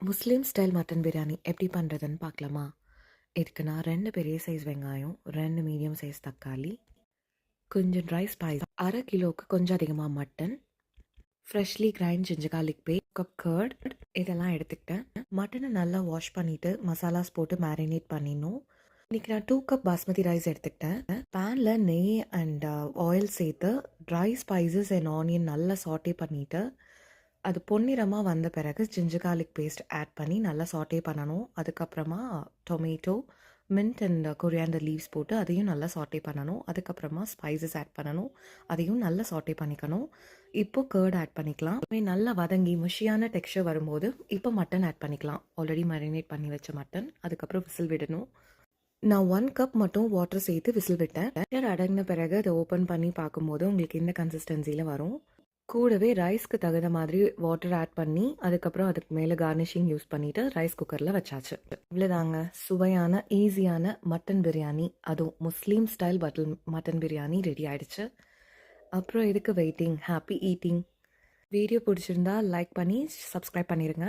முஸ்லீம் style mutton biryani எப்படி பண்ணுறதுன்னு பார்க்கலாமா? இதுக்கு நான் 2 பெரிய சைஸ் வெங்காயம், 2 மீடியம் சைஸ் தக்காளி, கொஞ்சம் ட்ரை ஸ்பைஸ், 1/2 கிலோவுக்கு கொஞ்சம் அதிகமாக mutton, freshly grind ginger garlic paste, cup curd இதெல்லாம் எடுத்துக்கிட்டேன். மட்டனை நல்லா வாஷ் பண்ணிவிட்டு மசாலாஸ் போட்டு மேரினேட் பண்ணிடணும். இன்றைக்கி நான் 2 கப் பாஸ்மதி ரைஸ் எடுத்துக்கிட்டேன். பேனில் நெய் அண்ட் ஆயில் சேர்த்து ட்ரை ஸ்பைசஸ் அண்ட் ஆனியன் நல்லா சாட்டே பண்ணிவிட்டு அது பொன்னிறமாக வந்த பிறகு ஜிஞ்சர் கார்லிக் பேஸ்ட் ஆட் பண்ணி நல்லா சாட்டே பண்ணணும். அதுக்கப்புறமா tomato, mint and coriander leaves போட்டு அதையும் நல்லா சாட்டே பண்ணணும். அதுக்கப்புறமா ஸ்பைசஸ் ஆட் பண்ணணும். அதையும் நல்லா சாட்டே பண்ணிக்கணும். இப்போ கர்ட் ஆட் பண்ணிக்கலாம். நல்லா வதங்கி முஷியான டெக்ஸ்சர் வரும்போது இப்போ மட்டன் ஆட் பண்ணிக்கலாம். ஆல்ரெடி மேரினேட் பண்ணி வச்ச மட்டன். அதுக்கப்புறம் விசில் விடணும். நான் 1 கப் மட்டும் வாட்டர் சேர்த்து விசில் விட்டேன். அடங்கின பிறகு அதை ஓப்பன் பண்ணி பார்க்கும்போது உங்களுக்கு இந்த கன்சிஸ்டன்சியில் வரும். கூடவே ரைஸ்க்கு தகுந்த மாதிரி வாட்டர் ஆட் பண்ணி அதுக்கப்புறம் அதுக்கு மேலே கார்னிஷிங் யூஸ் பண்ணிவிட்டு ரைஸ் குக்கரில் வச்சாச்சு. இவ்வளோதாங்க, சுவையான ஈஸியான மட்டன் பிரியாணி, அதுவும் முஸ்லீம் ஸ்டைல் மட்டன் பிரியாணி ரெடி ஆயிடுச்சு. அப்புறம் இதுக்கு வெயிட்டிங், ஹாப்பி ஈட்டிங். வீடியோ பிடிச்சிருந்தா லைக் பண்ணி சப்ஸ்கிரைப் பண்ணிடுங்க.